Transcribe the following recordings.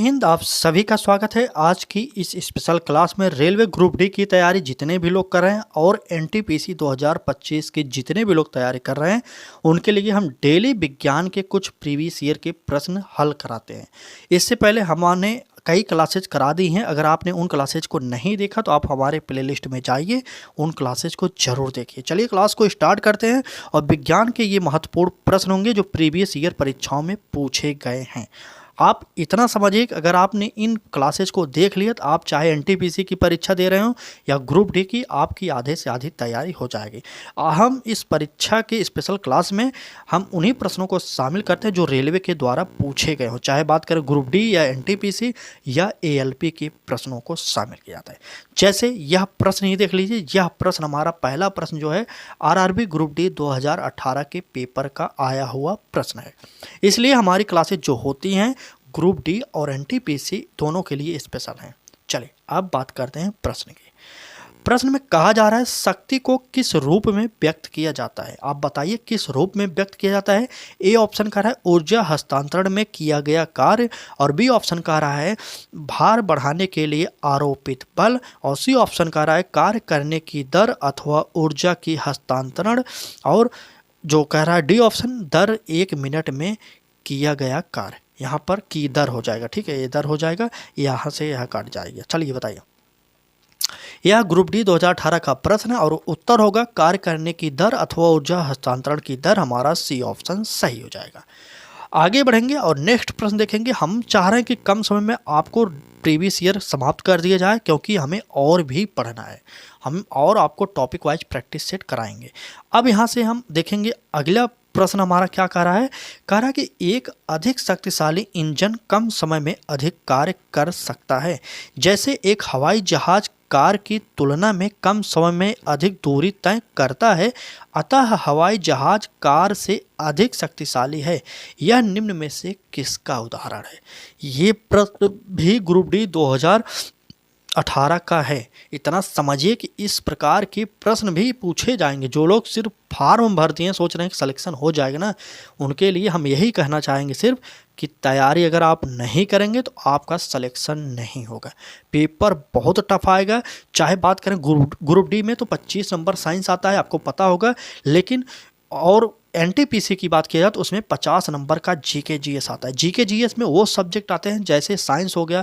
हिंद। आप सभी का स्वागत है आज की इस स्पेशल क्लास में। रेलवे ग्रुप डी की तैयारी जितने भी लोग कर रहे हैं और एनटीपीसी 2025 के जितने भी लोग तैयारी कर रहे हैं उनके लिए हम डेली विज्ञान के कुछ प्रीवियस ईयर के प्रश्न हल कराते हैं। इससे पहले हमने कई क्लासेज करा दी हैं। अगर आपने उन क्लासेज को नहीं देखा तो आप हमारे प्लेलिस्ट में जाइए, उन क्लासेज को जरूर देखिए। चलिए क्लास को स्टार्ट करते हैं और विज्ञान के ये महत्वपूर्ण प्रश्न होंगे जो प्रीवियस ईयर परीक्षाओं में पूछे गए हैं। आप इतना समझिए कि अगर आपने इन क्लासेज को देख लिया तो आप चाहे एनटीपीसी की परीक्षा दे रहे हो या ग्रुप डी की, आपकी आधे से आधी तैयारी हो जाएगी। हम इस परीक्षा के स्पेशल क्लास में हम उन्हीं प्रश्नों को शामिल करते हैं जो रेलवे के द्वारा पूछे गए हो, चाहे बात करें ग्रुप डी या एनटीपीसी या एएलपी के प्रश्नों को शामिल किया जाता है। जैसे यह प्रश्न ही देख लीजिए। यह प्रश्न हमारा पहला प्रश्न जो है आरआरबी ग्रुप डी 2018 के पेपर का आया हुआ प्रश्न है। इसलिए हमारी क्लासेज जो होती हैं ग्रुप डी और एनटीपीसी दोनों के लिए स्पेशल हैं। चलिए अब बात करते हैं प्रश्न की। प्रश्न में कहा जा रहा है शक्ति को किस रूप में व्यक्त किया जाता है। आप बताइए किस रूप में व्यक्त किया जाता है। ए ऑप्शन कह रहा है ऊर्जा हस्तांतरण में किया गया कार्य, और बी ऑप्शन कह रहा है भार बढ़ाने के लिए आरोपित बल, और सी ऑप्शन कह रहा है कार्य करने की दर अथवा ऊर्जा की हस्तांतरण, और जो कह रहा है डी ऑप्शन दर 1 मिनट में किया गया कार्य। यहाँ पर की दर हो जाएगा, ठीक है, ये दर हो जाएगा, यहाँ से यह काट जाएगा। चलिए बताइए, यह ग्रुप डी 2018 का प्रश्न है और उत्तर होगा कार्य करने की दर अथवा ऊर्जा हस्तांतरण की दर। हमारा सी ऑप्शन सही हो जाएगा। आगे बढ़ेंगे और नेक्स्ट प्रश्न देखेंगे। हम चाह रहे हैं कि कम समय में आपको प्रीवियस ईयर समाप्त कर दिया जाए, क्योंकि हमें और भी पढ़ना है। हम और आपको टॉपिक वाइज प्रैक्टिस सेट कराएंगे। अब यहाँ से हम देखेंगे अगला प्रश्न हमारा क्या कह रहा है। कह रहा है कि एक अधिक शक्तिशाली इंजन कम समय में अधिक कार्य कर सकता है। जैसे एक हवाई जहाज कार की तुलना में कम समय में अधिक दूरी तय करता है, अतः हवाई जहाज कार से अधिक शक्तिशाली है। यह निम्न में से किसका उदाहरण है। ये प्रश्न भी ग्रुप डी 2018 का है। इतना समझिए कि इस प्रकार के प्रश्न भी पूछे जाएंगे। जो लोग सिर्फ फार्म भर दिए सोच रहे हैं कि सिलेक्शन हो जाएगा ना, उनके लिए हम यही कहना चाहेंगे सिर्फ कि तैयारी अगर आप नहीं करेंगे तो आपका सिलेक्शन नहीं होगा। पेपर बहुत टफ आएगा। चाहे बात करें ग्रुप डी में तो 25 नंबर साइंस आता है, आपको पता होगा, लेकिन और एनटीपीसी की बात किया जाए तो उसमें 50 नंबर का जीके जीएस आता है। जीके जीएस में वो सब्जेक्ट आते हैं जैसे साइंस हो गया,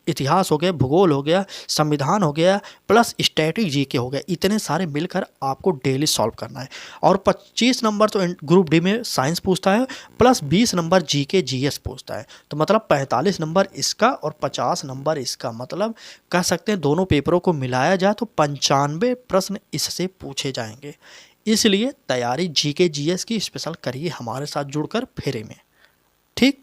इतिहास हो गया, भूगोल हो गया, संविधान हो गया, प्लस स्टैटिक जीके हो गया। इतने सारे मिलकर आपको डेली सॉल्व करना है। और 25 नंबर तो ग्रुप डी में साइंस पूछता है, प्लस 20 नंबर जीके जीएस पूछता है। तो मतलब 45 नंबर इसका और 50 नंबर इसका। मतलब कह सकते हैं दोनों पेपरों को मिलाया जाए तो 95 प्रश्न इससे पूछे जाएंगे। इसलिए तैयारी जीके जीएस की स्पेशल करिए हमारे साथ जुड़कर फेरे में, ठीक।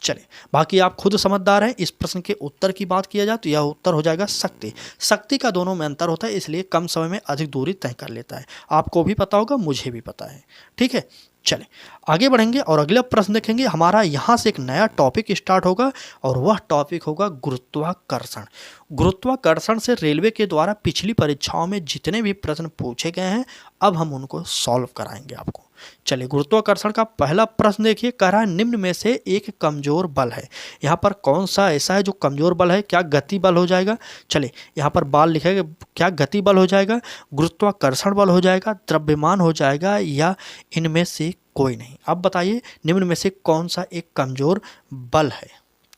चलिए बाकी आप खुद समझदार हैं। इस प्रश्न के उत्तर की बात किया जाए तो यह उत्तर हो जाएगा शक्ति। शक्ति का दोनों में अंतर होता है, इसलिए कम समय में अधिक दूरी तय कर लेता है। आपको भी पता होगा, मुझे भी पता है, ठीक है। चलें आगे बढ़ेंगे और अगला प्रश्न देखेंगे। हमारा यहाँ से एक नया टॉपिक स्टार्ट होगा और वह टॉपिक होगा गुरुत्वाकर्षण। गुरुत्वाकर्षण से रेलवे के द्वारा पिछली परीक्षाओं में जितने भी प्रश्न पूछे गए हैं अब हम उनको सॉल्व कराएंगे आपको। चलिए गुरुत्वाकर्षण का पहला प्रश्न देखिए। कह रहा है निम्न में से एक कमजोर बल है। यहाँ पर कौन सा ऐसा है जो कमजोर बल है। क्या गति बल हो जाएगा। चलिए यहाँ पर बाल लिखेगा, क्या गति बल हो जाएगा, गुरुत्वाकर्षण बल हो जाएगा, द्रव्यमान हो जाएगा, या इनमें से कोई नहीं। अब बताइए निम्न में से कौन सा एक कमजोर बल है।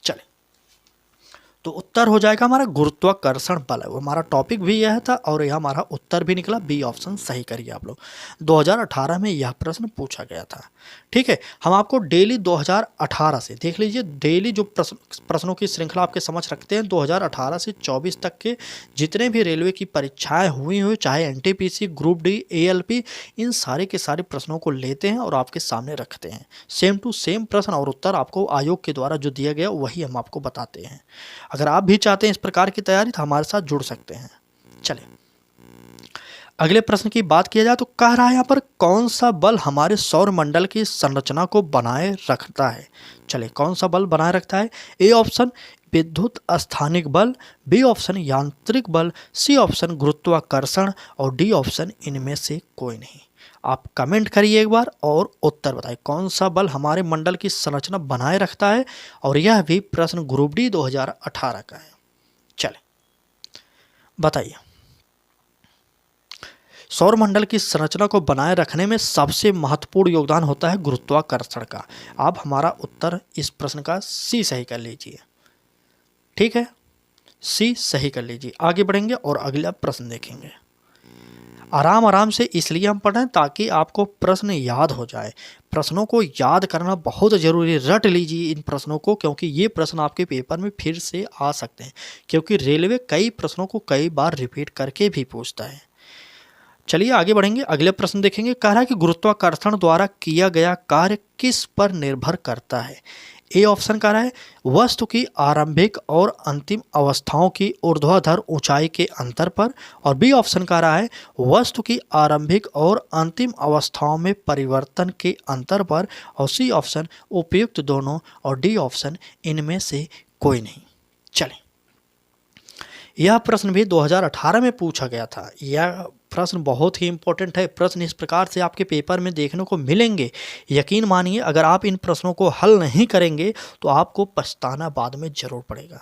चलिए तो उत्तर हो जाएगा हमारा गुरुत्वाकर्षण बल है। वो हमारा टॉपिक भी यह था और यह हमारा उत्तर भी निकला। बी ऑप्शन सही करिए आप लोग। 2018 में यह प्रश्न पूछा गया था, ठीक है। हम आपको डेली 2018 से देख लीजिए, डेली जो प्रश्नों की श्रृंखला आपके समझ रखते हैं 2018 से 24 तक के जितने भी रेलवे की परीक्षाएं हुई चाहे एनटीपीसी, ग्रुप डी, एएलपी, इन सारे के सारे प्रश्नों को लेते हैं और आपके सामने रखते हैं। सेम टू सेम प्रश्न और उत्तर आपको आयोग के द्वारा जो दिया गया वही हम आपको बताते हैं। अगर आप भी चाहते हैं इस प्रकार की तैयारी तो हमारे साथ जुड़ सकते हैं। चलिए अगले प्रश्न की बात किया जाए तो कह रहा है यहाँ पर कौन सा बल हमारे सौर मंडल की संरचना को बनाए रखता है। चलिए कौन सा बल बनाए रखता है। ए ऑप्शन विद्युत स्थानिक बल, बी ऑप्शन यांत्रिक बल, सी ऑप्शन गुरुत्वाकर्षण, और डी ऑप्शन इनमें से कोई नहीं। आप कमेंट करिए एक बार और उत्तर बताइए कौन सा बल हमारे मंडल की संरचना बनाए रखता है, और यह भी प्रश्न ग्रुप डी 2018 का है। चले बताइए, सौर मंडल की संरचना को बनाए रखने में सबसे महत्वपूर्ण योगदान होता है गुरुत्वाकर्षण का। आप हमारा उत्तर इस प्रश्न का सी सही कर लीजिए। ठीक है, सी सही कर लीजिए। आगे बढ़ेंगे और अगला प्रश्न देखेंगे। आराम आराम से इसलिए हम पढ़ें ताकि आपको प्रश्न याद हो जाए। प्रश्नों को याद करना बहुत ज़रूरी, रट लीजिए इन प्रश्नों को, क्योंकि ये प्रश्न आपके पेपर में फिर से आ सकते हैं, क्योंकि रेलवे कई प्रश्नों को कई बार रिपीट करके भी पूछता है। चलिए आगे बढ़ेंगे, अगले प्रश्न देखेंगे। कह रहा है कि गुरुत्वाकर्षण द्वारा किया गया कार्य किस पर निर्भर करता है। ए ऑप्शन कह रहा है वस्तु की आरंभिक और अंतिम अवस्थाओं की ऊर्ध्वाधर ऊंचाई के अंतर पर, और बी ऑप्शन कह रहा है वस्तु की आरंभिक और अंतिम अवस्थाओं में परिवर्तन के अंतर पर, और सी ऑप्शन उपयुक्त दोनों, और डी ऑप्शन इनमें से कोई नहीं। चलें, यह प्रश्न भी 2018 में पूछा गया था। यह प्रश्न बहुत ही इंपॉर्टेंट है। प्रश्न इस प्रकार से आपके पेपर में देखने को मिलेंगे, यकीन मानिए अगर आप इन प्रश्नों को हल नहीं करेंगे तो आपको पछताना बाद में जरूर पड़ेगा।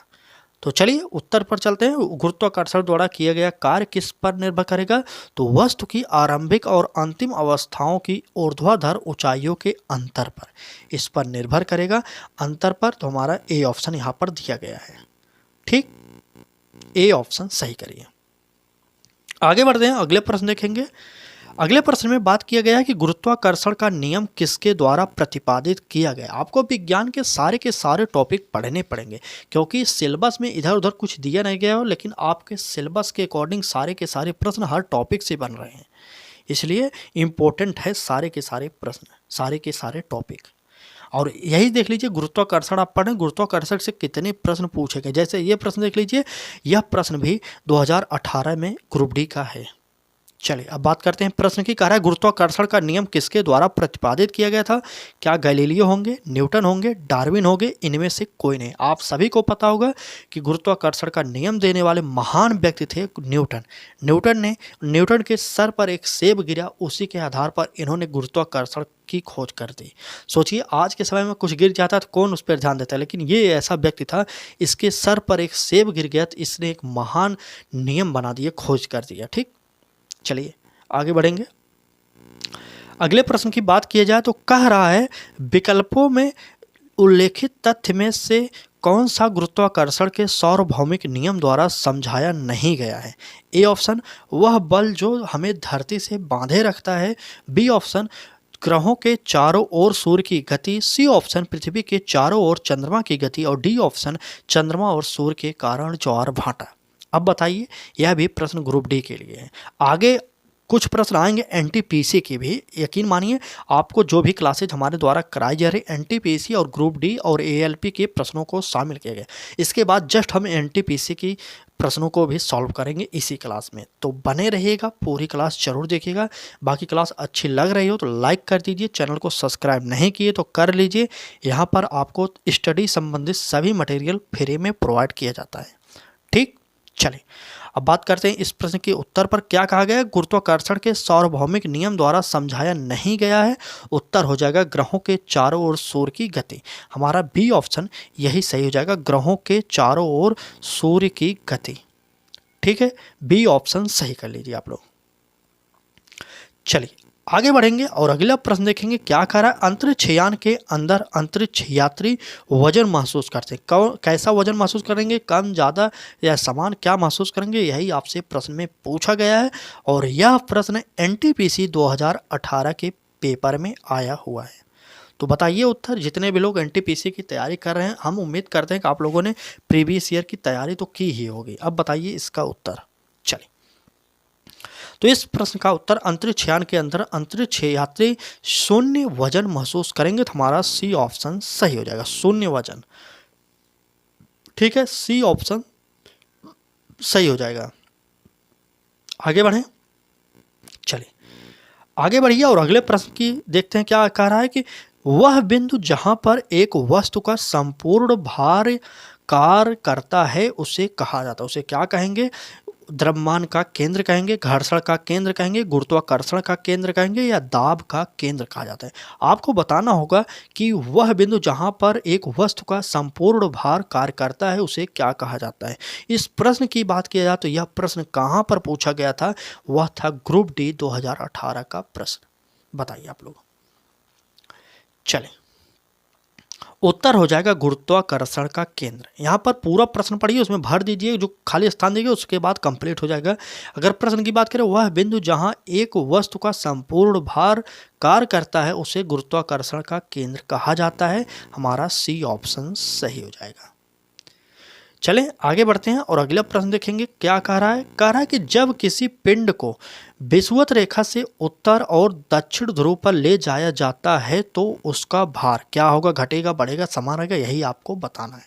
तो चलिए उत्तर पर चलते हैं। गुरुत्वाकर्षण द्वारा किया गया कार्य किस पर निर्भर करेगा, तो वस्तु की आरंभिक और अंतिम अवस्थाओं की ऊर्ध्वाधर ऊंचाइयों के अंतर पर, इस पर निर्भर करेगा। अंतर पर तो हमारा ए ऑप्शन यहाँ पर दिया गया है। ठीक, ए ऑप्शन सही करिए। आगे बढ़ते हैं, अगले प्रश्न देखेंगे। अगले प्रश्न में बात किया गया है कि गुरुत्वाकर्षण का नियम किसके द्वारा प्रतिपादित किया गया। आपको विज्ञान के सारे टॉपिक पढ़ने पड़ेंगे, क्योंकि सिलेबस में इधर उधर कुछ दिया नहीं गया हो, लेकिन आपके सिलेबस के अकॉर्डिंग सारे के सारे प्रश्न हर टॉपिक से बन रहे हैं, इसलिए इम्पोर्टेंट है सारे के सारे प्रश्न, सारे के सारे टॉपिक। और यही देख लीजिए, गुरुत्वाकर्षण आप पढ़ें, गुरुत्वाकर्षण से कितने प्रश्न पूछे गए। जैसे ये प्रश्न देख लीजिए, यह प्रश्न भी 2018 में ग्रुप डी का है। चलिए अब बात करते हैं प्रश्न की। कह रहा है गुरुत्वाकर्षण का नियम किसके द्वारा प्रतिपादित किया गया था। क्या गैलीलियो होंगे, न्यूटन होंगे, डार्विन होंगे, इनमें से कोई नहीं। आप सभी को पता होगा कि गुरुत्वाकर्षण का नियम देने वाले महान व्यक्ति थे न्यूटन। न्यूटन के सर पर एक सेब गिरा, उसी के आधार पर इन्होंने गुरुत्वाकर्षण की खोज कर दी। सोचिए आज के समय में कुछ गिर जाता तो कौन उस पर ध्यान देता है, लेकिन ये ऐसा व्यक्ति था, इसके सर पर एक सेब गिर गया तो इसने एक महान नियम बना दिया, खोज कर दिया। ठीक, चलिए आगे बढ़ेंगे। अगले प्रश्न की बात किया जाए तो कह रहा है विकल्पों में उल्लेखित तथ्य में से कौन सा गुरुत्वाकर्षण के सार्वभौमिक नियम द्वारा समझाया नहीं गया है। ए ऑप्शन वह बल जो हमें धरती से बांधे रखता है, बी ऑप्शन ग्रहों के चारों ओर सूर्य की गति, सी ऑप्शन पृथ्वी के चारों ओर चंद्रमा की गति, और डी ऑप्शन चंद्रमा और सूर्य के कारण ज्वार भाटा। अब बताइए, यह भी प्रश्न ग्रुप डी के लिए है। आगे कुछ प्रश्न आएंगे एनटीपीसी की भी। यकीन मानिए आपको जो भी क्लासेज हमारे द्वारा कराई जा रही, एनटीपीसी और ग्रुप डी और एएलपी के प्रश्नों को शामिल किया गया। इसके बाद जस्ट हम एनटीपीसी की प्रश्नों को भी सॉल्व करेंगे इसी क्लास में, तो बने रहिएगा, पूरी क्लास जरूर देखिएगा। बाकी क्लास अच्छी लग रही हो तो लाइक कर दीजिए, चैनल को सब्सक्राइब नहीं किए तो कर लीजिए। यहाँ पर आपको स्टडी संबंधित सभी मटेरियल फ्री में प्रोवाइड किया जाता है। ठीक, चलिए अब बात करते हैं इस प्रश्न के उत्तर पर। क्या कहा गया है, गुरुत्वाकर्षण के सार्वभौमिक नियम द्वारा समझाया नहीं गया है। उत्तर हो जाएगा ग्रहों के चारों ओर सूर्य की गति। हमारा बी ऑप्शन यही सही हो जाएगा, ग्रहों के चारों ओर सूर्य की गति। ठीक है, बी ऑप्शन सही कर लीजिए आप लोग। चलिए आगे बढ़ेंगे और अगला प्रश्न देखेंगे। क्या कह रहा है, अंतरिक्ष यान के अंदर अंतरिक्ष यात्री वजन महसूस करते हैं। कैसा वजन महसूस करेंगे, कम, ज़्यादा या समान, क्या महसूस करेंगे, यही आपसे प्रश्न में पूछा गया है। और यह प्रश्न एनटीपीसी 2018 के पेपर में आया हुआ है। तो बताइए उत्तर। जितने भी लोग एनटीपीसी की तैयारी कर रहे हैं, हम उम्मीद करते हैं कि आप लोगों ने प्रीवियस ईयर की तैयारी तो की ही होगी। अब बताइए इसका उत्तर। चलिए, तो इस प्रश्न का उत्तर अंतरिक्ष यान के अंदर अंतरिक्ष यात्री शून्य वजन महसूस करेंगे, तो हमारा सी ऑप्शन सही हो जाएगा, शून्य वजन। ठीक है, सी ऑप्शन सही हो जाएगा। आगे बढ़ें, चलिए आगे बढ़िए और अगले प्रश्न की देखते हैं। क्या कह रहा है कि वह बिंदु जहां पर एक वस्तु का संपूर्ण भार कार्य करता है उसे कहा जाता है। उसे क्या कहेंगे, द्रव्यमान का केंद्र कहेंगे, घर्षण का केंद्र कहेंगे, गुरुत्वाकर्षण का केंद्र कहेंगे या दाब का केंद्र कहा जाता है। आपको बताना होगा कि वह बिंदु जहां पर एक वस्तु का संपूर्ण भार कार्य करता है उसे क्या कहा जाता है। इस प्रश्न की बात किया जाए तो यह प्रश्न कहां पर पूछा गया था, वह था ग्रुप डी 2018 का प्रश्न। बताइए आप लोग। चलें, उत्तर हो जाएगा गुरुत्वाकर्षण का केंद्र। यहाँ पर पूरा प्रश्न पढ़िए, उसमें भर दीजिए, जो खाली स्थान देंगे उसके बाद कंप्लीट हो जाएगा। अगर प्रश्न की बात करें, वह बिंदु जहाँ एक वस्तु का संपूर्ण भार कार्य करता है उसे गुरुत्वाकर्षण का केंद्र कहा जाता है। हमारा सी ऑप्शन सही हो जाएगा। चलें आगे बढ़ते हैं और अगला प्रश्न देखेंगे क्या कह रहा है। कह रहा है कि जब किसी पिंड को विषुवत रेखा से उत्तर और दक्षिण ध्रुव पर ले जाया जाता है तो उसका भार क्या होगा, घटेगा, बढ़ेगा, समान रहेगा, यही आपको बताना है।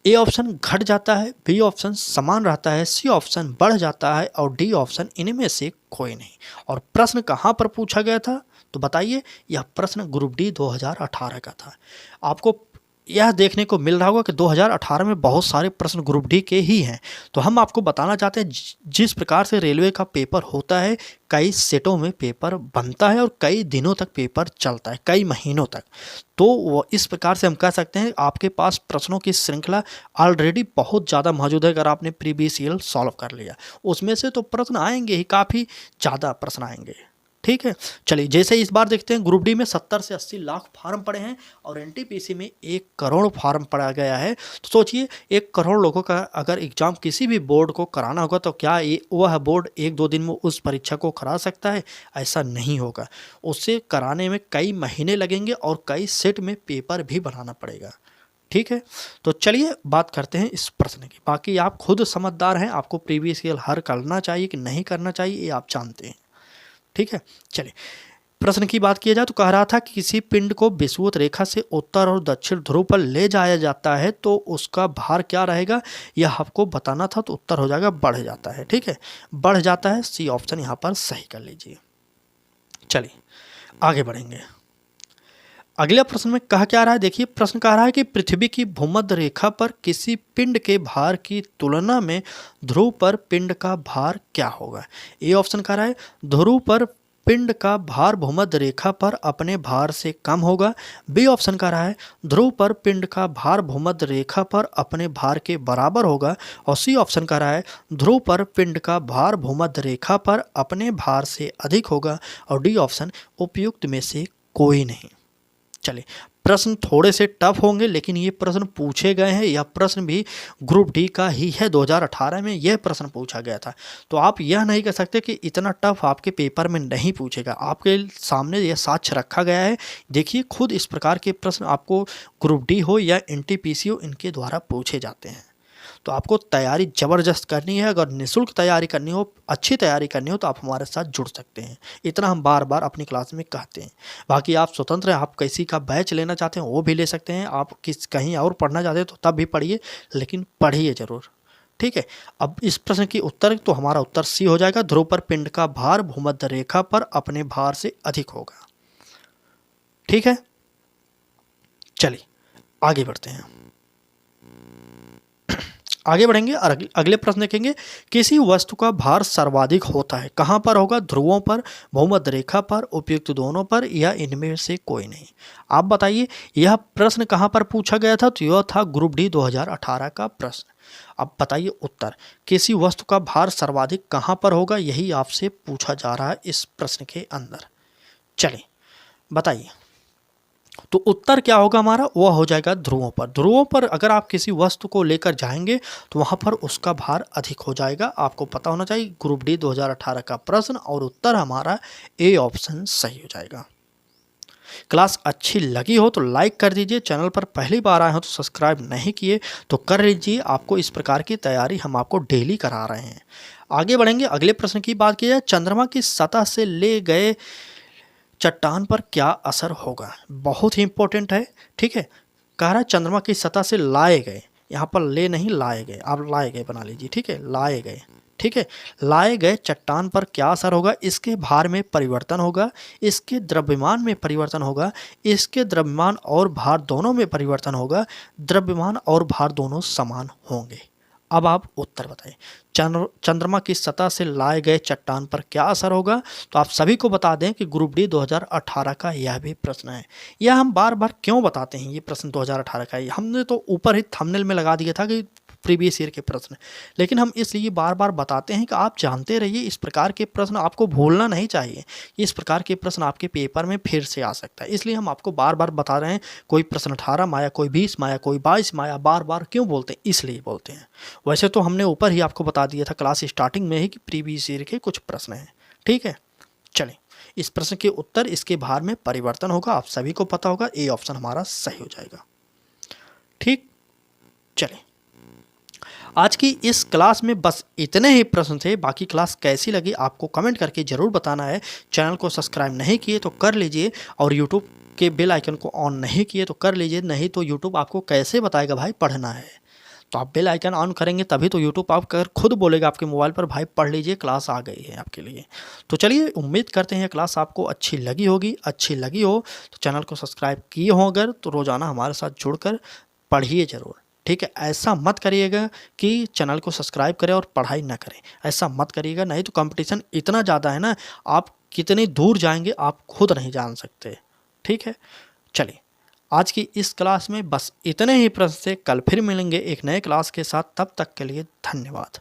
ए ऑप्शन घट जाता है, बी ऑप्शन समान रहता है, सी ऑप्शन बढ़ जाता है और डी ऑप्शन इनमें से कोई नहीं। और प्रश्न कहाँ पर पूछा गया था तो बताइए, यह प्रश्न ग्रुप डी 2018 का था। आपको यह देखने को मिल रहा होगा कि 2018 में बहुत सारे प्रश्न ग्रुप डी के ही हैं। तो हम आपको बताना चाहते हैं जिस प्रकार से रेलवे का पेपर होता है, कई सेटों में पेपर बनता है और कई दिनों तक पेपर चलता है, कई महीनों तक। तो वो इस प्रकार से हम कह सकते हैं आपके पास प्रश्नों की श्रृंखला ऑलरेडी बहुत ज़्यादा मौजूद है। अगर आपने प्रीवियस ईयर सॉल्व कर लिया, उसमें से तो प्रश्न आएंगे ही, काफ़ी ज़्यादा प्रश्न आएंगे। ठीक है, चलिए जैसे इस बार देखते हैं, ग्रुप डी में 70 से 80 लाख फार्म पड़े हैं और एनटीपीसी में 1 करोड़ फार्म पड़ा गया है। तो सोचिए 1 करोड़ लोगों का अगर एग्जाम किसी भी बोर्ड को कराना होगा तो क्या वह बोर्ड 1-2 दिन में उस परीक्षा को करा सकता है? ऐसा नहीं होगा। उसे कराने में कई महीने लगेंगे और कई सेट में पेपर भी बनाना पड़ेगा। ठीक है, तो चलिए बात करते हैं इस प्रश्न की। बाकी आप खुद समझदार हैं, आपको प्रीवियस ईयर हल करना चाहिए कि नहीं करना चाहिए ये आप जानते हैं। ठीक है, चलिए प्रश्न की बात किया जाए तो कह रहा था कि किसी पिंड को विषुवत रेखा से उत्तर और दक्षिण ध्रुव पर ले जाया जाता है तो उसका भार क्या रहेगा, यह आपको बताना था। तो उत्तर हो जाएगा बढ़ जाता है। ठीक है, बढ़ जाता है, सी ऑप्शन यहाँ पर सही कर लीजिए। चलिए आगे बढ़ेंगे। अगले प्रश्न में कहा क्या रहा है, देखिए प्रश्न कह रहा है कि पृथ्वी की भूमध्य रेखा पर किसी पिंड के भार की तुलना में ध्रुव पर पिंड का भार क्या होगा। ए ऑप्शन कह रहा है ध्रुव पर पिंड का भार भूमध्य रेखा पर अपने भार से कम होगा। बी ऑप्शन कह रहा है ध्रुव पर पिंड का भार भूमध्य रेखा पर अपने भार के बराबर होगा। और सी ऑप्शन कह रहा है ध्रुव पर पिंड का भार भूमध्य रेखा पर अपने भार से अधिक होगा। और डी ऑप्शन उपयुक्त में से कोई नहीं। चलिए प्रश्न थोड़े से टफ होंगे लेकिन ये प्रश्न पूछे गए हैं। यह प्रश्न भी ग्रुप डी का ही है, 2018 में यह प्रश्न पूछा गया था। तो आप यह नहीं कह सकते कि इतना टफ आपके पेपर में नहीं पूछेगा। आपके सामने यह साक्ष्य रखा गया है। देखिए खुद इस प्रकार के प्रश्न आपको ग्रुप डी हो या एनटीपीसी हो, इनके द्वारा पूछे जाते हैं। तो आपको तैयारी ज़बरदस्त करनी है। अगर निःशुल्क तैयारी करनी हो, अच्छी तैयारी करनी हो तो आप हमारे साथ जुड़ सकते हैं। इतना हम बार बार अपनी क्लास में कहते हैं। बाकी आप स्वतंत्र हैं, आप किसी का बैच लेना चाहते हैं वो भी ले सकते हैं। आप कहीं और पढ़ना चाहते हैं तो तब भी पढ़िए, लेकिन पढ़िए ज़रूर। ठीक है, अब इस प्रश्न की उत्तर तो हमारा उत्तर सी हो जाएगा। ध्रुव पर पिंड का भार भूमध्य रेखा पर अपने भार से अधिक होगा। ठीक है, चलिए आगे बढ़ते हैं। आगे बढ़ेंगे और अगले प्रश्न देखेंगे। किसी वस्तु का भार सर्वाधिक होता है, कहाँ पर होगा, ध्रुवों पर, भूमध्य रेखा पर, उपयुक्त दोनों पर या इनमें से कोई नहीं। आप बताइए यह प्रश्न कहाँ पर पूछा गया था, तो यह था ग्रुप डी 2018 का प्रश्न। अब बताइए उत्तर, किसी वस्तु का भार सर्वाधिक कहाँ पर होगा, यही आपसे पूछा जा रहा है इस प्रश्न के अंदर। चलिए बताइए, तो उत्तर क्या होगा हमारा, वह हो जाएगा ध्रुवों पर। ध्रुवों पर अगर आप किसी वस्तु को लेकर जाएंगे तो वहां पर उसका भार अधिक हो जाएगा। आपको पता होना चाहिए ग्रुप डी 2018 का प्रश्न, और उत्तर हमारा ए ऑप्शन सही हो जाएगा। क्लास अच्छी लगी हो तो लाइक कर दीजिए। चैनल पर पहली बार आए हो तो सब्सक्राइब नहीं किए तो कर लीजिए। आपको इस प्रकार की तैयारी हम आपको डेली करा रहे हैं। आगे बढ़ेंगे, अगले प्रश्न की बात की जाए। चंद्रमा की सतह से ले गए चट्टान पर क्या असर होगा, बहुत ही इंपॉर्टेंट है। ठीक है, कह रहा है चंद्रमा की सतह से लाए गए, यहाँ पर ले नहीं लाए गए, आप लाए गए बना लीजिए। ठीक है, लाए गए। ठीक है, लाए गए चट्टान पर क्या असर होगा, इसके भार में परिवर्तन होगा, इसके द्रव्यमान में परिवर्तन होगा, इसके द्रव्यमान और भार दोनों में परिवर्तन होगा, द्रव्यमान और भार दोनों समान होंगे। अब आप उत्तर बताइए। चंद्रमा की सतह से लाए गए चट्टान पर क्या असर होगा? तो आप सभी को बता दें कि ग्रुप डी 2018 का यह भी प्रश्न है। यह हम बार बार क्यों बताते हैं, ये प्रश्न 2018 का है, हमने तो ऊपर ही थंबनेल में लगा दिया था कि प्रीवियस ईयर के प्रश्न, लेकिन हम इसलिए बार बार बताते हैं कि आप जानते रहिए इस प्रकार के प्रश्न आपको भूलना नहीं चाहिए। इस प्रकार के प्रश्न आपके पेपर में फिर से आ सकता है, इसलिए हम आपको बार बार बता रहे हैं। कोई प्रश्न 18 में आया, कोई 20 में आया, कोई 22 में आया, बार बार क्यों बोलते हैं? इसलिए बोलते हैं। वैसे तो हमने ऊपर ही आपको बता दिया था क्लास स्टार्टिंग में ही कि प्रीवियस ईयर के कुछ प्रश्न हैं। ठीक है, चलें, इस प्रश्न के उत्तर इसके भार में परिवर्तन होगा, आप सभी को पता होगा। ए ऑप्शन हमारा सही हो जाएगा। ठीक, चलें, आज की इस क्लास में बस इतने ही प्रश्न थे। बाकी क्लास कैसी लगी आपको कमेंट करके ज़रूर बताना है। चैनल को सब्सक्राइब नहीं किए तो कर लीजिए, और यूट्यूब के बेल आइकन को ऑन नहीं किए तो कर लीजिए, नहीं तो यूट्यूब आपको कैसे बताएगा भाई पढ़ना है। तो आप बेल आइकन ऑन करेंगे तभी तो यूट्यूब आप अगर खुद बोलेगा आपके मोबाइल पर भाई पढ़ लीजिए, क्लास आ गई है आपके लिए। तो चलिए, उम्मीद करते हैं क्लास आपको अच्छी लगी होगी। अच्छी लगी हो तो चैनल को सब्सक्राइब किए हो अगर, तो रोज़ाना हमारे साथ जुड़कर पढ़िए ज़रूर। ठीक है, ऐसा मत करिएगा कि चैनल को सब्सक्राइब करें और पढ़ाई ना करें, ऐसा मत करिएगा, नहीं तो कंपटीशन इतना ज़्यादा है ना, आप कितनी दूर जाएंगे आप खुद नहीं जान सकते। ठीक है, चलिए, आज की इस क्लास में बस इतने ही प्रश्न से। कल फिर मिलेंगे एक नए क्लास के साथ, तब तक के लिए धन्यवाद।